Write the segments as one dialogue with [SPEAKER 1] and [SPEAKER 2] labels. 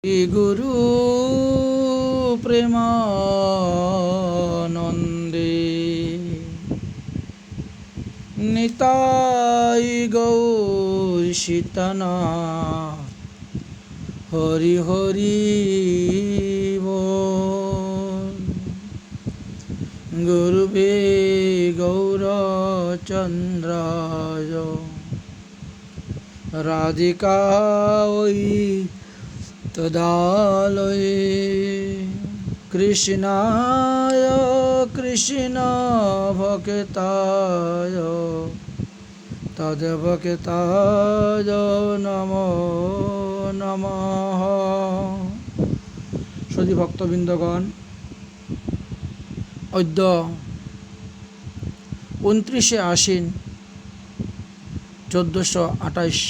[SPEAKER 1] শ্রী গুরু প্রেমানন্দে নিতাই গৌর সীতানা হরি হরি বল। গুরুবে গৌরচন্দ্রায় রাধিকায় তদালয়ে কৃষ্ণায় কৃষ্ণ ভক্তায় তদ্ভক্তায় নমো নমঃ। সুধী ভক্তবৃন্দগণ, অদ্য 29শে আশ্বিন 1428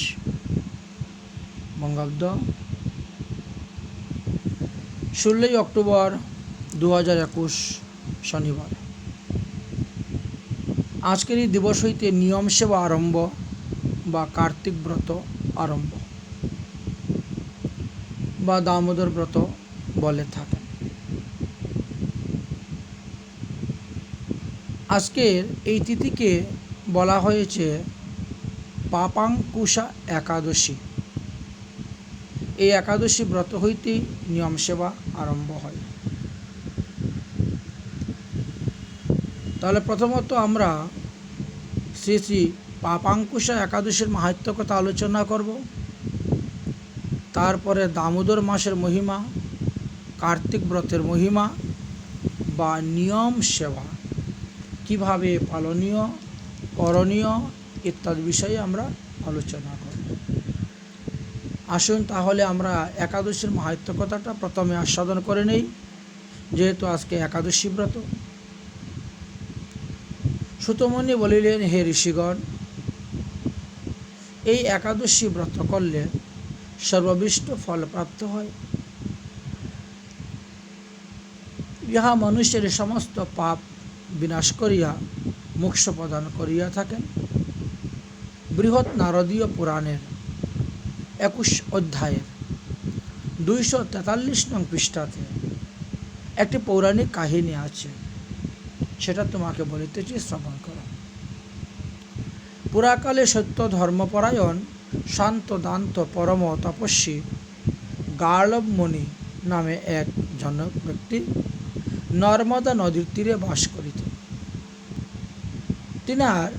[SPEAKER 1] বঙ্গাব্দ, 16ই অক্টোবর 2021 শনিবার। আজকের এই দিবস হইতে নিয়ম সেবা আরম্ভ বা কার্তিক ব্রত আরম্ভ বা দামোদর ব্রত বলে থাকেন। আজকের এই তিথিকে বলা হয়েছে পাপাঙ্কুশা একাদশী। এই একাদশী ব্রত হইতেই নিয়ম সেবা আরম্ভ হয়। তাহলে প্রথমত আমরা শ্রী শ্রী পাপাঙ্কুশা একাদশীর মাহাত্ম্য কথা আলোচনা করব। তারপরে দামোদর মাসের মহিমা, কার্তিক ব্রতের মহিমা বা নিয়ম সেবা কিভাবে পালনীয় করণীয় ইত্যাদি বিষয়ে আমরা আলোচনা করব। আসুন তাহলে আমরা একাদশীর মাহাত্ম্য কথাটা প্রথমে আস্বাদন করে নেই, যেহেতু আজকে একাদশী ব্রত। সুতমুনি বলিলেন, হে ঋষিগণ, এই একাদশী ব্রত করলে সর্বাভীষ্ট ফল প্রাপ্ত হয়। ইহা মানুষের সমস্ত পাপ বিনাশ করিয়া মোক্ষ প্রদান করিয়া থাকেন। বৃহৎ নারদীয় পুরাণের 21 অধ্যায়ের 243 নং পৃষ্ঠাতে একটি পৌরাণিক কাহিনী আছে, সেটা তোমাকে বলিতেছি, শ্রবণ করো। পুরাকালে সত্য ধর্মপরায়ণ শান্ত দান্ত পরম তপস্বী গার্লব মুনি নামে এক জনক ব্যক্তি নর্মদা নদীর তীরে বাস করিতেন। তিনার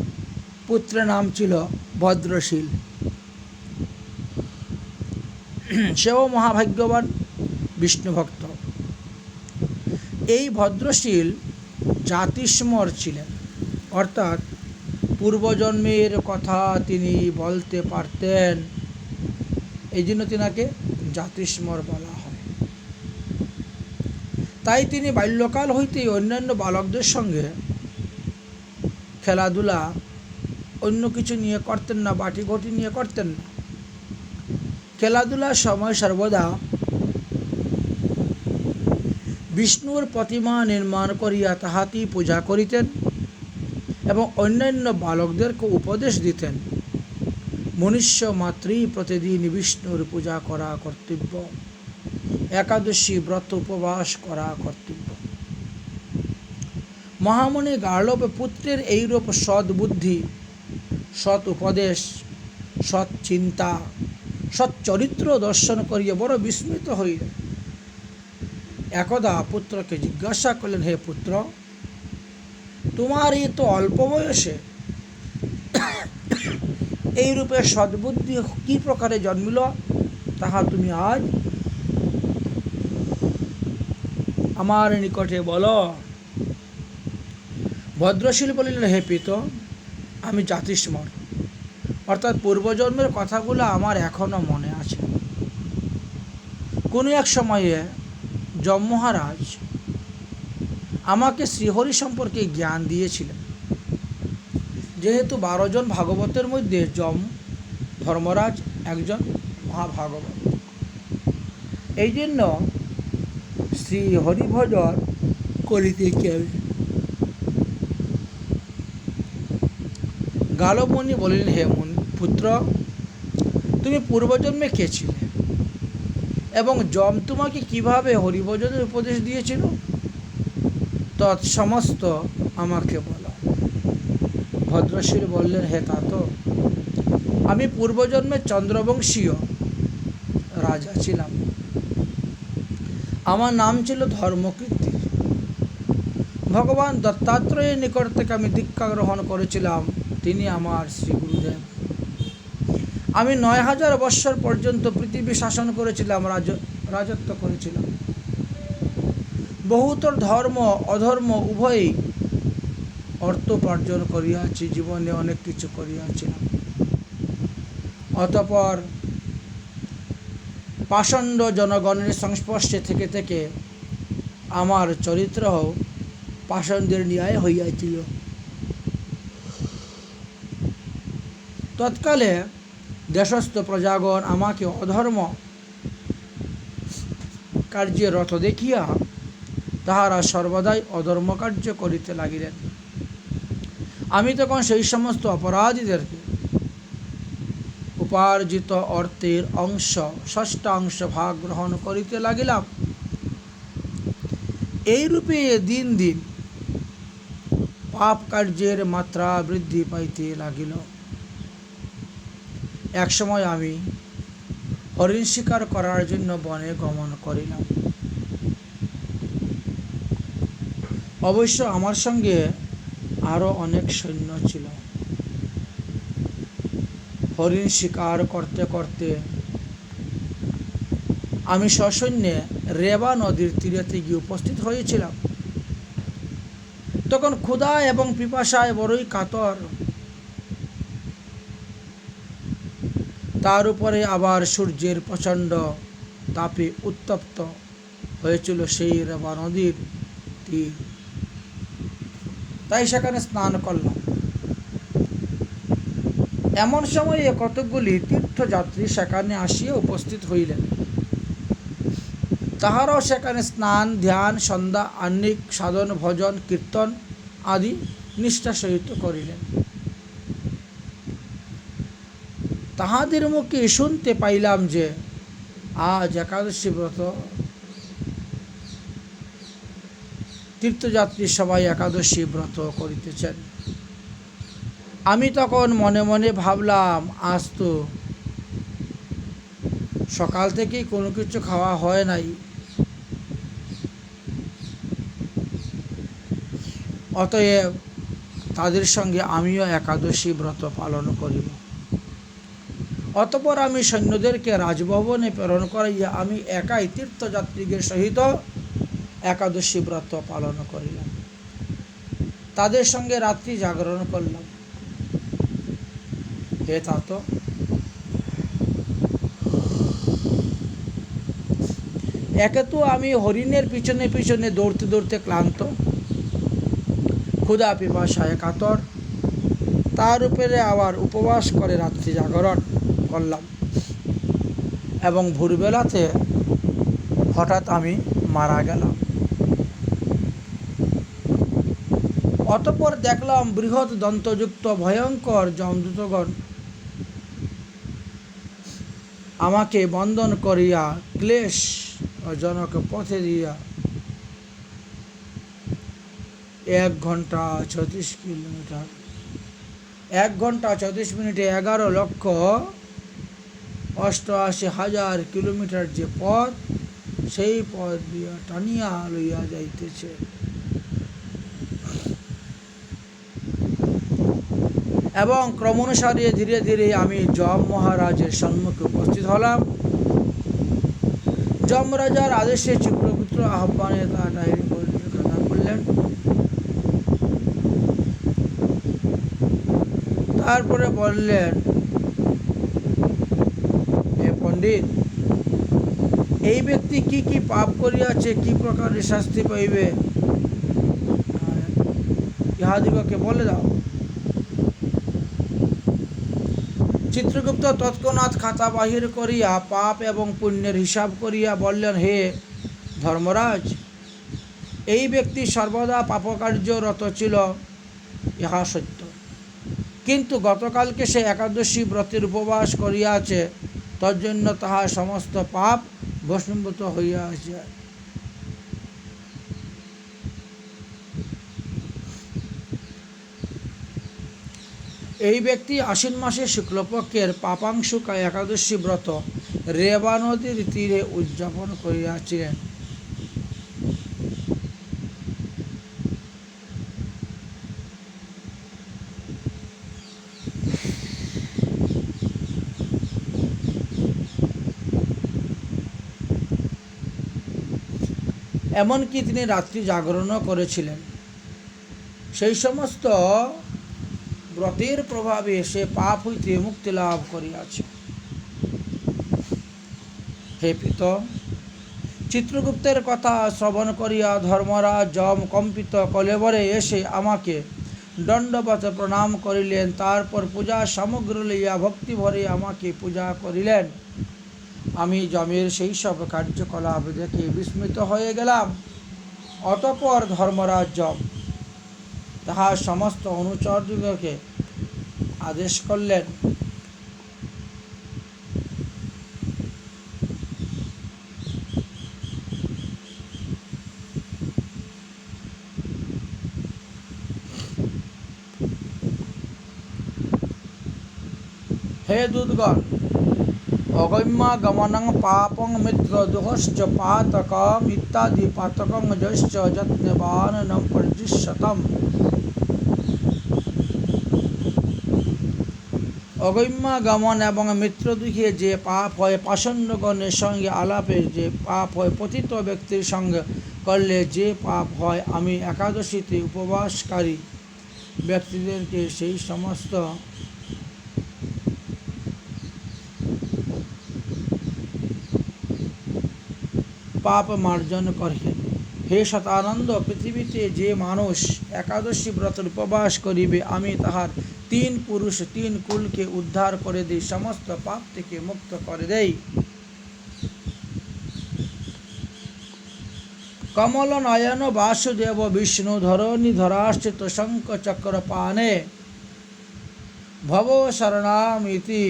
[SPEAKER 1] পুত্রের নাম ছিল ভদ্রশীল। সেও মহাভাগ্যবান বিষ্ণুভক্ত। এই ভদ্রশীল জাতিস্মর ছিলেন, অর্থাৎ পূর্বজন্মের কথা তিনি বলতে পারতেন। এই জন্য তিনাকে জাতিস্মর বলা হয়। তাই তিনি বাল্যকাল হইতেই অন্যান্য বালকদের সঙ্গে খেলাধুলা অন্য কিছু নিয়ে করতেন না, বাটি ঘটি নিয়ে করতেন না। খেলাধুলার সময় সর্বদা বিষ্ণুর প্রতিমা নির্মাণ করিয়া তাহাতেই পূজা করিতেন এবং অন্যান্য বালকদেরকে উপদেশ দিতেন, মনুষ্য মাত্রই প্রতিদিন বিষ্ণুর পূজা করা কর্তব্য, একাদশী ব্রত উপবাস করা কর্তব্য। মহামুনি গার্লব পুত্রের এইরূপ সৎ বুদ্ধি, সৎ উপদেশ, সৎ চিন্তা, সৎ চরিত্র দর্শন করিয়া বড় বিস্মিত হইলেন। একদা পুত্রকে জিজ্ঞাসা করলেন, হে পুত্র, তোমার এই তো অল্প বয়সে এইরূপে সদ্বুদ্ধি কি প্রকারে জন্মিল, তাহা তুমি আজ আমার নিকটে বলো। ভদ্রশীল বলিলেন, হে পিত, আমি জাতিস্মর, অর্থাৎ পূর্বজন্মের কথাগুলো আমার এখনো মনে আছে। কোনো এক সময়ে যম মহারাজ আমাকে শ্রীহরি সম্পর্কে জ্ঞান দিয়েছিলেন। যেহেতু 12 জন ভাগবতের মধ্যে যম ধর্মরাজ একজন মহাভাগবত, এই জন্য শ্রী হরিভজন করিতে চাই। গার্লব মুনি বলিলেন, হে পুত্র, তুমি পূর্বজন্মে কে ছিলে এবং যম তোমাকে কিভাবে হরিভজনের উপদেশ দিয়েছিল তৎসমস্ত আমাকে বলো। ভদ্রশীল বললেন, হে তাত, আমি পূর্বজন্মে চন্দ্রবংশীয় রাজা ছিলাম। আমার নাম ছিল ধর্মকীর্তি। ভগবান দত্তাত্রেয়ের নিকট থেকে আমি দীক্ষা গ্রহণ করেছিলাম, তিনি আমার শ্রী গুরুদেব। আমি ৯,০০০ বৎসর পর্যন্ত পৃথিবী শাসন করেছিলাম, রাজত্ব করেছিলাম। বহুতর ধর্ম অধর্ম উভয়ই অর্থ উপার্জন করিয়াছি, জীবনে অনেক কিছু করিয়াছিলাম। অতঃপর পাষণ্ড জনগণের সংস্পর্শে থেকে থেকে আমার চরিত্র পাষণ্ডের ন্যায় হইয়াছিল। তৎকালে দেশস্থ প্রজাগণ আমাকে অধর্ম কার্যে রত দেখিয়া তাহারা সর্বদাই অধর্ম কার্য করিতে লাগিলেন। আমি তখন সেই সমস্ত অপরাধীদেরকে উপার্জিত অর্থের ষষ্ঠাংশ ভাগ গ্রহণ করিতে লাগিলাম। এইরূপে দিন দিন পাপ কার্যের মাত্রা বৃদ্ধি পাইতে লাগিল। একসময় আমি হরিণ শিকার করার জন্য বনে গমন করিলাম। অবশ্য আমার সঙ্গে আরও অনেক সৈন্য ছিল। হরিণ শিকার করতে করতে আমি সসৈন্যে রেবা নদীর তীরেতে গিয়ে উপস্থিত হয়েছিলাম। তখন ক্ষুধা এবং পিপাসায় বড়ই কাতর, তার উপরে আবার সূর্যের প্রচণ্ড তাপে উত্তপ্ত হয়েছিল সেই রেবা নদীর তীর। তাই সেখানে স্নান করলাম। এমন সময়ে কতকগুলি তীর্থযাত্রী সেখানে আসিয়া উপস্থিত হইলেন। তাহারাও সেখানে স্নান, ধ্যান, সন্ধ্যা, আহ্নিক, সাধন, ভজন, কীর্তন আদি নিষ্ঠা সহিত করিলেন। তাহাদের মুখে শুনতে পাইলাম যে আজ একাদশী ব্রত, তীর্থযাত্রী সবাই একাদশী ব্রত করিতেছেন। আমি তখন মনে মনে ভাবলাম, আজ তো সকাল থেকেই কোনো কিছু খাওয়া হয় নাই, অতএব তাদের সঙ্গে আমিও একাদশী ব্রত পালন করিব। অতঃপর আমি সৈন্যদেরকে রাজভবনে প্রেরণ করাইয়া আমি একাই তীর্থযাত্রীদের সহিত একাদশী ব্রত পালন করিলাম। তাদের সঙ্গে রাত্রি জাগরণ করলাম। হে তাত, একে তো আমি হরিণের পিছনে পিছনে দৌড়তে দৌড়তে ক্লান্ত, ক্ষুধা পিপাসায় কাতর, তার উপরে আবার উপবাস করে রাত্রি জাগরণ করলাম এবং ভোরবেলাতে হঠাৎ আমি মারা গেলাম। অতঃপর দেখলাম বৃহৎ দন্তযুক্ত ভয়ঙ্কর যমদূতগণ আমাকে বন্দন করিয়া ক্লেশ জনক পথে দিয়া 1 ঘণ্টা 36 কিলোমিটার 1 ঘণ্টা 34 মিনিটে 11,88,000 কিলোমিটার যে পথ, সেই পথ দিয়া টানিয়া লইয়া যাইতেছে। এবং ক্রমানুসারে ধীরে ধীরে আমি যম মহারাজের সম্মুখে উপস্থিত হলাম। যমরাজার আদেশে চিত্রগুপ্ত আহ্বানে তার ডায়েরি খাতা করলেন। তারপরে বললেন, হে পণ্ডিত, এই ব্যক্তি কি কি পাপ করিয়াছে, কি প্রকারের শাস্তি পাইবে, ইহাদিগকে বলে দাও। চিত্রগুপ্ত তৎক্ষণাৎ খাতা বাহির করিয়া পাপ এবং পুণ্যের হিসাব করিয়া বললেন, হে ধর্মরাজ, এই ব্যক্তি সর্বদা পাপকার্যরত ছিল, ইহা সত্য। কিন্তু গতকালকে সে একাদশী ব্রতের উপবাস করিয়াছে, তজ্জন্য তাহার সমস্ত পাপ ভস্মীভূত হইয়া যায়। এই ব্যক্তি আশ্বিন মাসের শুক্লপক্ষের পাপাংশুক একাদশী ব্রত রেবা নদীর তীরে উদযাপন করিয়াছিলেন। এমনকি তিনি রাত্রি জাগরণও করেছিলেন। সেই সমস্ত ব্রতের প্রভাবে সে পাপ হইতে মুক্তি লাভ করিয়াছে। হে পিত, চিত্রগুপ্তের কথা শ্রবণ করিয়া ধর্মরাজ যম কম্পিত কলেবরে এসে আমাকে দণ্ডবত প্রণাম করিলেন। তারপর পূজা সামগ্রী লইয়া ভক্তি ভরে আমাকে পূজা করিলেন। আমি যমের সেই সব কার্যকলাপ দেখে বিস্মিত হয়ে গেলাম। অতঃপর ধর্মরাজ যম তাহার সমস্ত অনুচরদিগকে আদেশ করলেন, হে দূতগণ, অগম্যাগমনং পাপং মিত্রদোহশ্চ পাতকম ইত্যাদি পাতকং যশ্চ যত্নবান ন পরিদৃশ্যতম। অগম্যাগমন এবং মিত্রদুহে যে পাপ হয়, পাষণ্ডগণের সঙ্গে আলাপে যে পাপ হয়, পতিত ব্যক্তির সঙ্গে করলে যে পাপ হয়, আমি একাদশীতে উপবাসকারী ব্যক্তিদেরকে সেই সমস্ত পাপ মার্জন করিলেন। হে শতানন্দ, পৃথিবীতে যে মানুষ একাদশী ব্রতের উপবাস করিবে, আমি তাহার 3 পুরুষ 3 কুলকে উদ্ধার করে দিই, সমস্ত পাপ থেকে মুক্ত করে দেই। কমল নয়ন বাসুদেব বিষ্ণু ধরণী ধরাশ্চিত শঙ্খ চক্র পানে ভব শরণামিতি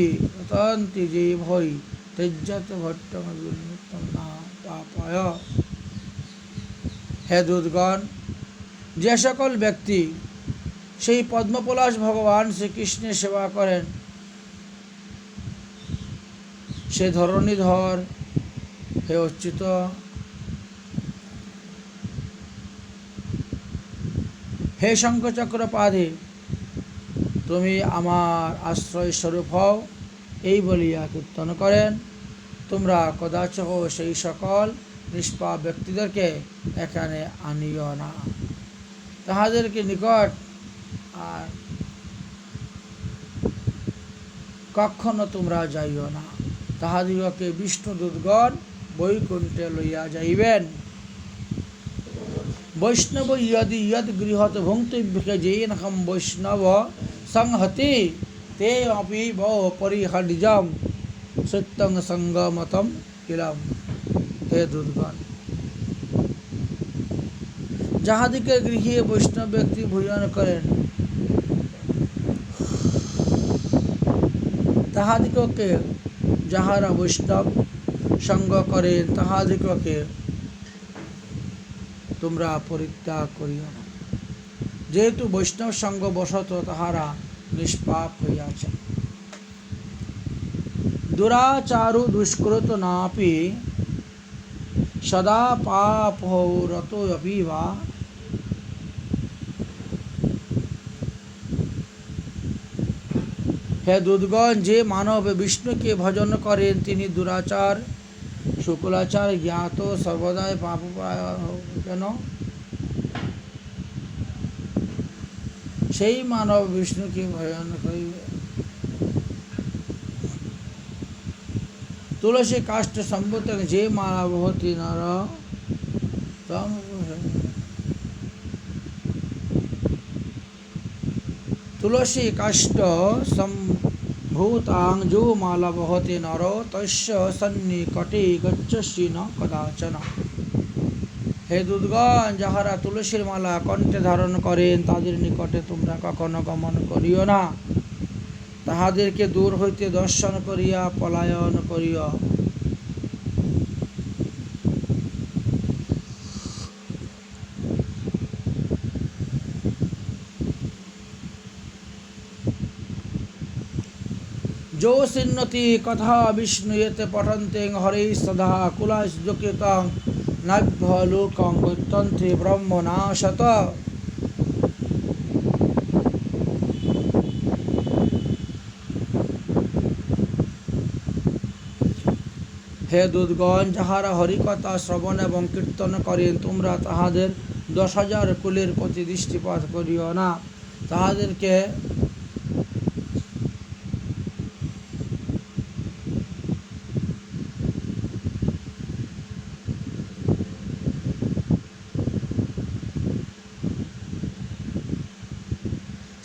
[SPEAKER 1] তন্তি যে ভৈ তেজ্জত ভট্টম বিমুক্তম না পাপায়। হে দূতগণ, যে সকল ব্যক্তি সেই পদ্মপলাশ ভগবান শ্রীকৃষ্ণের সেবা করেন, সে ধরণীধর, হে অচ্যুত, হে শঙ্খচক্রপাধি, তুমি আমার আশ্রয় স্বরূপ হও, এই বলিয়া কীর্তন করেন। তোমরা কদাচ সেই সকল নিষ্পাপ ব্যক্তিদেরকে এখানে আনিও না, তাহাদেরকে নিকট আর কখনো তোমরা যাইও না। তাহাদিগকে বিষ্ণুদূতগণ বৈকুণ্ঠে লইয়া যাইবেন। বৈষ্ণব ইয়দি ইয়দ গৃহত ভুঙ্ক্তব্যকে যেনহম বৈষ্ণব সংহতি তে অপি বহ পরিহরিজম সত্যং সঙ্গমতম কিলম। হে দূতগণ, যাহাদিকে গৃহে বৈষ্ণব ব্যক্তি ভোজন করেন, তাহাদিগকে, যাহারা বৈষ্ণব সঙ্গ করেন, তাহাদিগকে তোমরা পরিত্যাগ করিও না, যেহেতু বৈষ্ণব সঙ্গ বশত তাহারা নিষ্পাপ হইয়াছে। দুরাচারু দুষ্কৃত নাপি সদা পাপ রত অপি বা। হে দূতগণ, যে মানব বিষ্ণুকে ভজন করেন, তিনি দুরাচার শুক্লাচার জ্ঞাত সর্বদাই পাপ কেন, সেই মানব বিষ্ণুকে ভজন করিবে। তুলসী কাষ্ঠ সম্ভূত যে মালা ভবতি নর তম। তুলসী কাষ্ঠ সম্ভূতাং जो माला बहते नरो तस्य सन्निकटे गच्छसि न कदाचन। হে দূতগণ, যাহারা তুলসীর মালা কণ্ঠে ধারণ করেন, তাদের নিকটে তোমরা কখনো গমন করিও না, তাহাদেরকে দূর হইতে দর্শন করিয়া পলায়ন করিও। जो सिन्नति कथा विष्णुयते पठन्ते हरे सदा कुलास्योक्यतं नाभ्यलोकं गच्छन्ति ब्रह्मनाशत। হে দুধগণ, যাহারা হরিকথা শ্রবণ এবং কীর্তন করেন, তোমরা তাহাদের 10,000 কুলের প্রতি দৃষ্টিপাত করিও না। তাহাদেরকে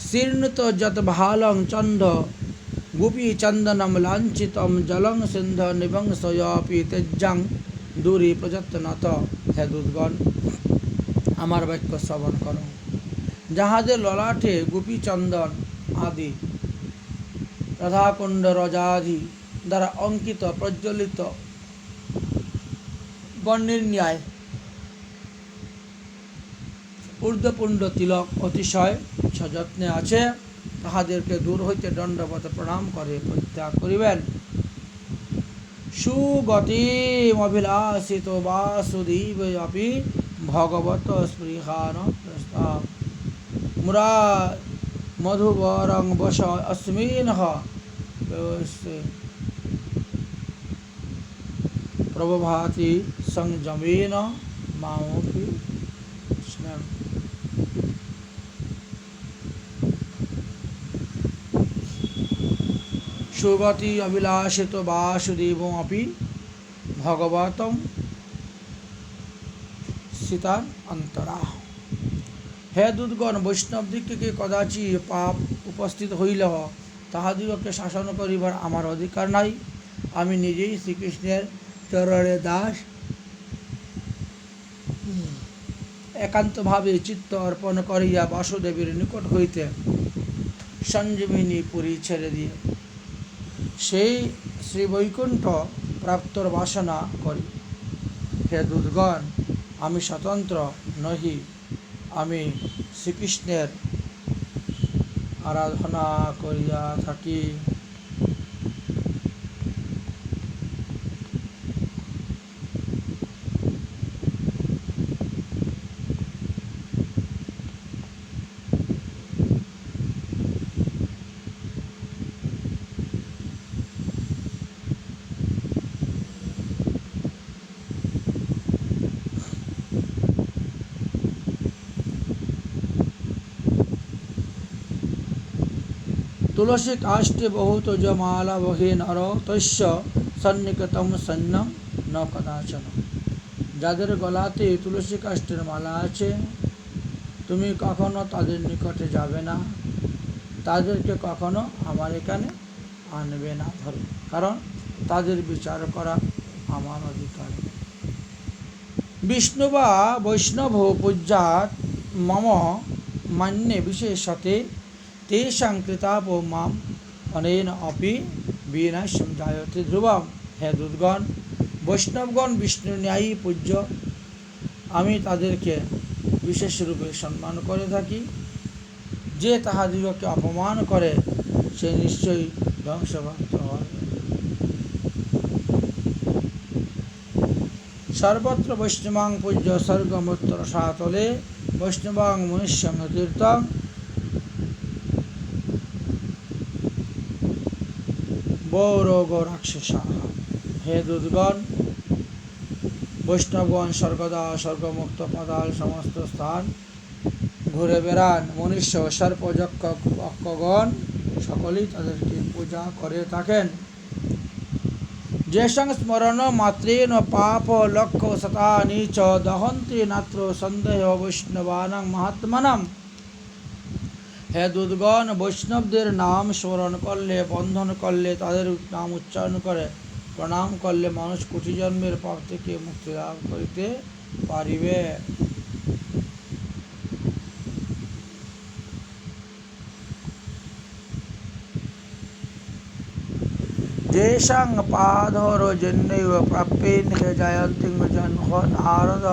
[SPEAKER 1] শীর্ণত যত ভালং চন্দ গোপী চন্দনম লাঞ্ছিতম জলং সিন্ধ নিবংশয়পি তেজ্জাং দূরে প্রযত্নত। হে দুধগণ, আমার বাক্য শ্রবণ করো। যাহাদের ললাটে গোপী চন্দন আদি রাধাকুণ্ড রজাদি দ্বারা অঙ্কিত প্রজ্বলিত বর্ণের ন্যায় ঊর্ধ্বপুণ্ড তিলক অতিশয় সযত্নে আছে, তাহাদেরকে দূর হইতে দণ্ডবত প্রণাম করে পরিত্যাগ করিবেন। সুগতিমভিলাষিত বাসুদেব আপি ভগবত স্পৃহান প্রস্তাব মুরা মধুবরং বশ অস্মিন প্রভাতি সংযমেন মামপি স্নেহ। সুগতি অভিলাষিত বাসুদেব আপি ভগবতম সীতার অন্তরা। হে দুধগণ, বৈষ্ণবদিগকে কদাচি পাপ উপস্থিত হইল তাহাদিগকে শাসন করিবার আমার অধিকার নাই। আমি নিজেই শ্রীকৃষ্ণের চরণে দাস, একান্তভাবে চিত্ত অর্পণ করিয়া বাসুদেবের নিকট হইতে সঞ্জীবিনী পুরী ছেড়ে দিয়ে সেই শ্রীবৈকুণ্ঠ প্রাপ্তর বাসনা করি। হে দুধগণ, আমি স্বতন্ত্র নহি, আমি শ্রীকৃষ্ণের আরাধনা করিয়া থাকি। तुलसी काष्ठे बहुत जमाला बहे नर तस्य सन्निकटम सन्नम न कदाचन। যাদের গলাতে তুলসী কাষ্ঠের মালা আছে, তুমি কখনো তাদের নিকটে যাবে না, তাদেরকে কখনো আমার এখানে আনবে না, ধরো, কারণ তাদের বিচার করা আমার অধিকার। বিষ্ণু বা বৈষ্ণব পূজ্যাৎ মম মান্যে বিশেষতে তেষাং কৃতাপো মাম অনেন অপি বিনাশম জায়তে ধ্রুবম। হে দুধগণ, বৈষ্ণবগণ বিষ্ণুর ন্যায়ী পূজ্য, আমি তাদেরকে বিশেষ রূপে সম্মান করে থাকি। যে তাহাদিগকে অপমান করে সে নিশ্চয়ই ধ্বংসপ্রাপ্ত হয়। সর্বত্র বৈষ্ণবাং পূজ্য স্বর্গমুত্তর সাতলে বৈষ্ণবাং মনুষ্যং তীর্থং বৌরগ রাক্ষসা। হে দুধগণ, বৈষ্ণবগণ সর্বদা স্বর্গমুক্ত পাতাল সমস্ত স্থান ঘুরে বেড়ান। মনুষ্য সর্প যক্ষ অক্ষগণ সকলেই তাদেরকে পূজা করে থাকেন। যেসং স্মরণ মাত্রেন পাপ লক্ষ শতানি চ দহন্তি নাত্র সন্দেহ বৈষ্ণবানাং মহাত্মানাম। হে দুধগণ, বৈষ্ণবদের নাম স্মরণ করলে, বন্ধন করলে, তাদের নাম উচ্চারণ করে প্রণাম করলে মানুষ কোটি জন্মের পাপ থেকে মুক্তি লাভ করিতে পারিবে। যেষাং পাদরজন্যৈব প্রাপ্যেন হে জয়ন্তিং জন্ম নারদ।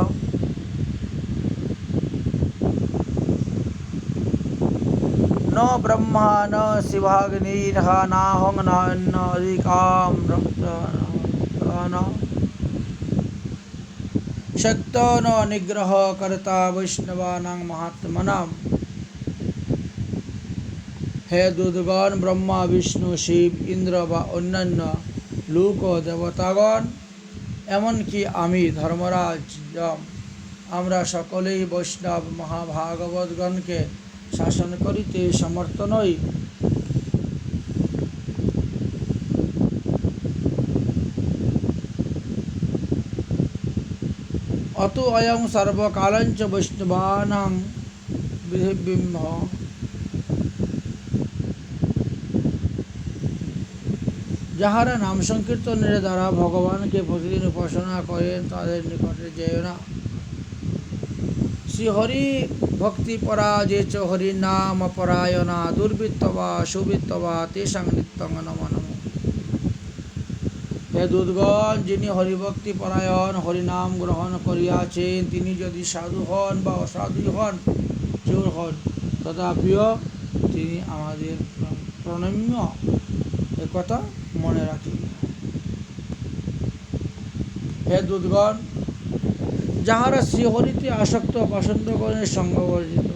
[SPEAKER 1] न ब्रह्मा न शिवाग्निर्ह नाहं नान्नादिकां न शक्तो न निग्रह कर्ता वैष्णवानां महात्मनां। हे दूतगण, ब्रह्मा विष्णु शिव इंद्र বা অন্যান্য লোক ও দেবতাগণ, এমনকি আমি ধর্মরাজ যম, আমরা সকলেই বৈষ্ণব মহাভাগবতগণকে শাসন করিতে সমর্থ নই। অতো অয়ং সর্বকালঞ্চ বৈষ্ণবানাং বিম্ব। যাহারা নাম সংকীর্তনের দ্বারা ভগবানকে প্রতিদিন উপাসনা করেন তাদের নিকটে যেও না। শ্রীহরি ভক্তি পরা যে চ হরি নাম পরায়ণা দুর্বৃত্ত বা সুবৃত্ত বা তেষাং নিত্যং নমঃ নমঃ। হে দূতগণ, যিনি হরিভক্তি পরায়ণ হরিনাম গ্রহণ করিয়াছেন, তিনি যদি সাধু হন বা অসাধু হন, চোর হন, তথাপিও তিনি আমাদের প্রণম্য, একথা মনে রাখি। হে দূতগণ, যাহারা শ্রীহরিতে আসক্ত পছন্দগণের সঙ্গ বর্জিত,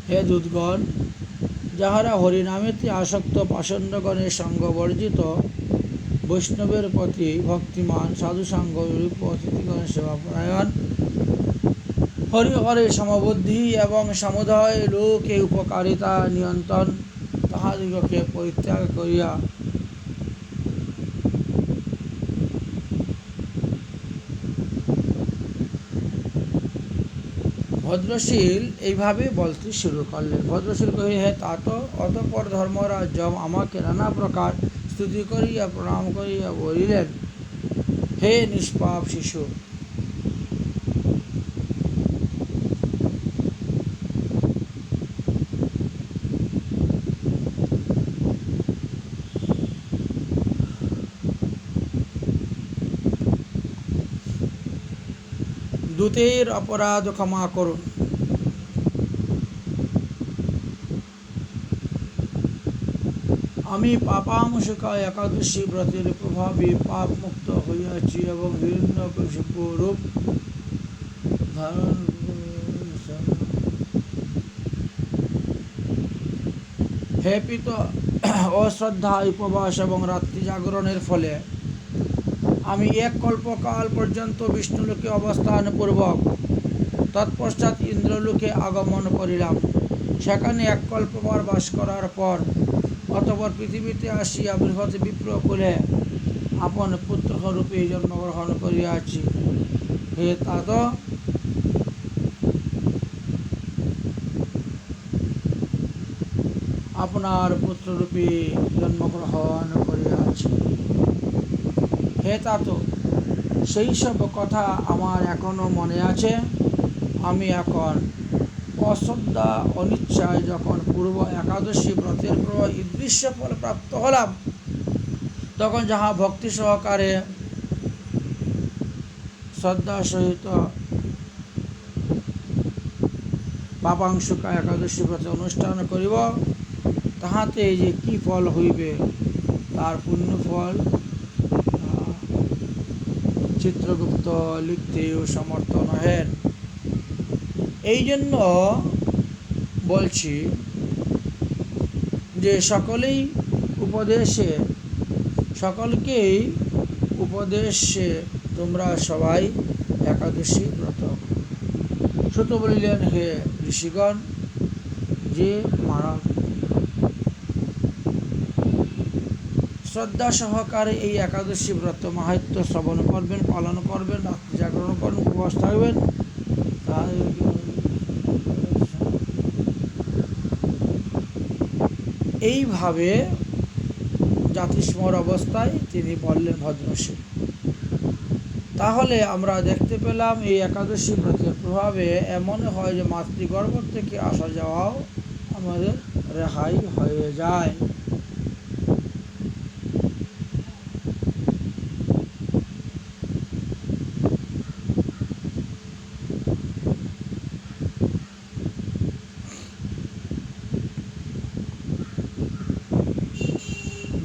[SPEAKER 1] হে দূতগণ, যাহারা হরিনামেতে আসক্ত পাষণ্ডগণের সঙ্গ বর্জিত, বৈষ্ণবের প্রতি ভক্তিমান, সাধুসাঙ্গ রূপ অতিথিগণের সেবাপরায়ণ, হরিহরে সমবুদ্ধি এবং সমুদয় লোকে উপকারিতা নিয়ন্ত্রণ, তাহাদিগকে পরিত্যাগ করিয়া ভদ্রশীল এইভাবে বলতে শুরু করলেন। ভদ্রশীল কহিলেন, হে তাত, অতঃপর ধর্মরাজ যম আমাকে নানা প্রকার স্তুতি করিয়া প্রণাম করিয়া বলিলেন, হে নিষ্পাপ শিশু, দূতের অপরাধ ক্ষমা করুন। আমি পাপাংশুকা একাদশী ব্রতের প্রভাবে পাপ মুক্ত হইয়াছি এবং হিরণ্যকশিপু রূপ ধারণ হে পিত, অশ্রদ্ধা, উপবাস এবং রাত্রি জাগরণের ফলে আমি এক কল্পকাল পর্যন্ত বিষ্ণুলোকে অবস্থানপূর্বক তৎপশ্চাৎ ইন্দ্রলোকে আগমন করিলাম। সেখানে এক কল্পবার বাস করার পর অতঃপর পৃথিবীতে আসিয়া বৃহৎ বিপ্রকুলে আপন পুত্ররূপে জন্মগ্রহণ করিয়াছি। হে তাত, আপনার পুত্ররূপে জন্মগ্রহণ করিয়াছি। হে তাত, সেই সব কথা আমার এখনও মনে আছে। আমি এখন অশ্রদ্ধা অনিচ্ছায় যখন পূর্ব একাদশী ব্রতের ঈদৃশ্য ফল প্রাপ্ত হলাম, তখন যাহা ভক্তি সহকারে শ্রদ্ধা সহিত পাপাংশুকা একাদশী ব্রত অনুষ্ঠান করিব, তাহাতে যে কি ফল হইবে তার পুণ্য ফল চিত্রগুপ্ত লিখতেও সমর্থ নহেন। এই জন্য বলছি যে সকলকেই উপদেশে তোমরা সবাই একাদশী ব্রত। সুত বলিলেন, হে ঋষিগণ, যে মানব শ্রদ্ধা সহকারে এই একাদশী ব্রত মাহাত্ম্য শ্রবণ করবেন, পালন করবেন, রাত্রি জাগরণ করবেন, উপবাস থাকবেন, এইভাবে জাতিস্মর অবস্থায় তিনি বললেন ভদ্রশীল। তাহলে আমরা দেখতে পেলাম এই একাদশী ব্রতের প্রভাবে এমন হয় যে মাতৃগর্ভ থেকে আসা যাওয়াও আমাদের রেহাই হয়ে যায়।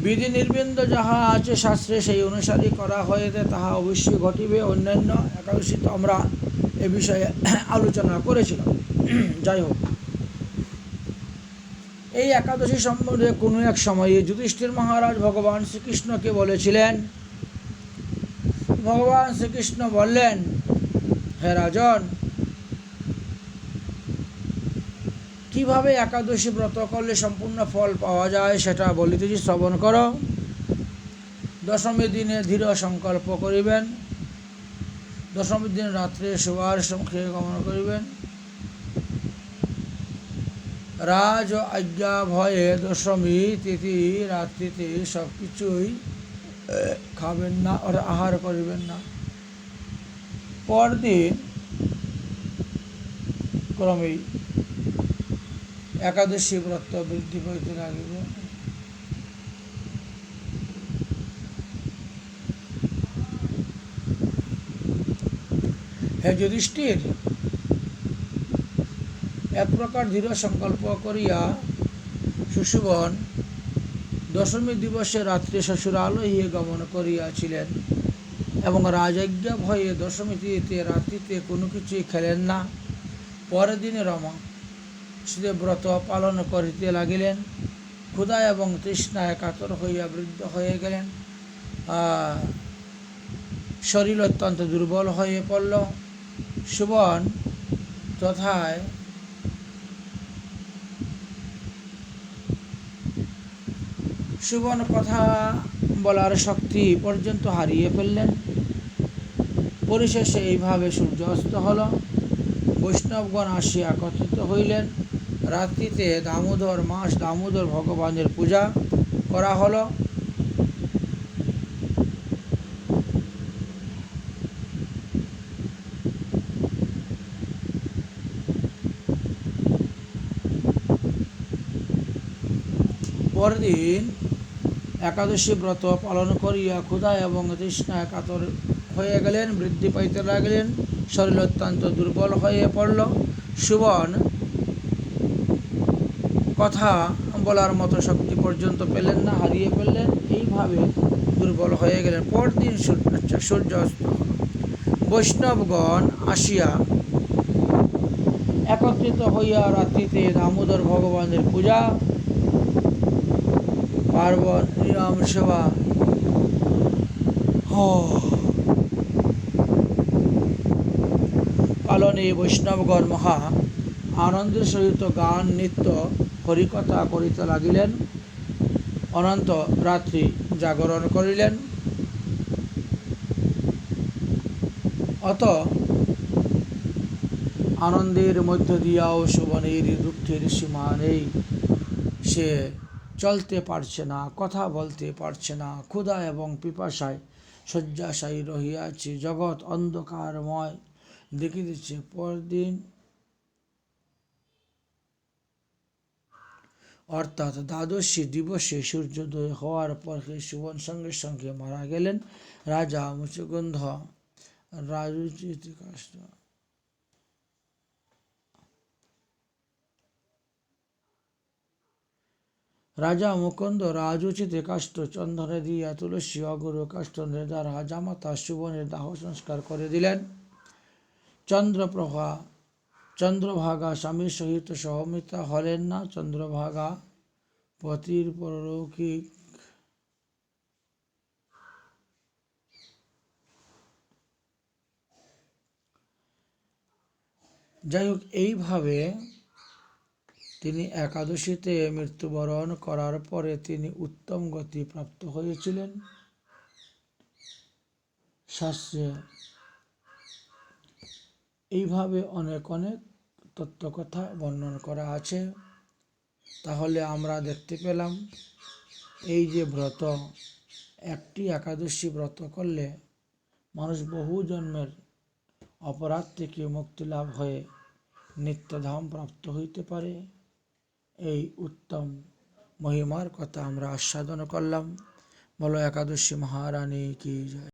[SPEAKER 1] বিধি নির্বন্ধ যাহা আছে শাস্ত্রে সেই অনুসারে করা হয়েছে তাহা অবশ্যই ঘটিবে। অন্যান্য একাদশী তো আমরা এ বিষয়ে আলোচনা করেছিলাম। যাই হোক, এই একাদশী সম্বন্ধে কোনো এক সময়ে যুধিষ্ঠির মহারাজ ভগবান শ্রীকৃষ্ণকে বলেছিলেন। ভগবান শ্রীকৃষ্ণ বললেন, হে রাজন, কিভাবে একাদশী ব্রত করলে সম্পূর্ণ ফল পাওয়া যায় সেটা বলিতেছি, শ্রবণ করো। দশমী দিনে দৃঢ় সংকল্প করিবেন। দশমী দিন রাত্রে শোবার সমুখে গমন করিবেন। রাজ আজ্ঞা ভয়ে দশমী তিথি রাত্রিতে সব কিছুই খাবেন না, আর আহার করিবেন না। পরদিন ক্রমেই একাদশী ব্রত বৃদ্ধি পাইতে লাগিবে। হে যুধিষ্ঠির, এক প্রকার দৃঢ় সংকল্প করিয়া সুশোভন দশমী দিবসে রাত্রে শ্বশুরালয়ে গমন করিয়াছিলেন এবং রাজাজ্ঞা ভয়ে দশমী তিথিতে রাত্রিতে কোনো কিছুই খেলেন না। পরের দিনে রমা সে ব্রত পালন করিতে লাগিলেন। ক্ষুধা এবং তৃষ্ণায় কাতর হইয়া বৃদ্ধ হয়ে গেলেন। শরীর অত্যন্ত দুর্বল হয়ে পড়ল। সুবন তথায় সুবন কথা বলার শক্তি পর্যন্ত হারিয়ে ফেললেন। পরিশেষে এইভাবে সূর্য অস্ত হল। বৈষ্ণবগণ আসিয়া একত্রিত হইলেন। রাত্রিতে দামোদর মাস দামোদর ভগবানের পূজা করা হল। পরদিন একাদশী ব্রত পালন করিয়া ক্ষুধা এবং তৃষ্ণায় কাতর হয়ে গেলেন, বৃদ্ধি পাইতে লাগলেন। শরীর অত্যন্ত দুর্বল হয়ে পড়ল। সুবন কথা বলার মতো শক্তি পর্যন্ত পেলেন না, হারিয়ে ফেললেন। এইভাবে দুর্বল হয়ে গেলেন। পরদিন সূর্য অস্ত হল। বৈষ্ণবগণ আসিয়া একত্রিত হইয়া রাত্রিতে দামোদর ভগবানের পূজা পার্বণ নিয়ম সেবা পালনে বৈষ্ণবগণ মহা আনন্দের সহিত গান নৃত্য হরিকথা করিতে লাগিলেন। অনন্ত রাত্রি জাগরণ করিলেন। অত আনন্দের মধ্য দিয়াও সুবনের দুঃখের সীমা নেই। সে চলতে পারছে না, কথা বলতে পারছে না। ক্ষুধা এবং পিপাসায় শয্যাশায়ী রহিয়াছে। জগৎ অন্ধকারময় দেখিতেছে। পরদিন অর্থাৎ দ্বাদশী দিবসে সূর্যোদয় হওয়ার পর সুবন সঙ্গে সঙ্গে মারা গেলেন। রাজা মুচুকুন্দ রাজা মুকুন্দ রাজোচিতে কাষ্ঠ চন্দনে দিয়া তুলসী অগুর কাষ্ঠ দ্বারা জামাতা সুবনের দাহ সংস্কার করে দিলেন। চন্দ্রভাগা স্বামীর সহিত সহমিতা হলেন না। চন্দ্রভাগা পতির পরলৌকিক যাই হোক, এইভাবে তিনি একাদশীতে মৃত্যুবরণ করার পরে তিনি উত্তম গতি প্রাপ্ত হয়েছিলেন। শাস্ত্রে এইভাবে অনেক অনেক তত্ত্বকথা বর্ণন করা আছে। তাহলে আমরা দেখতে পেলাম এই যে ব্রত, একটি একাদশী ব্রত করলে মানুষ বহু জন্মের অপরাধ থেকে মুক্তি লাভ হয়ে নিত্যধাম প্রাপ্ত হইতে পারে। এই উত্তম মহিমার কথা আমরা আস্বাদন করলাম। বলো একাদশী মহারানী কি জয়।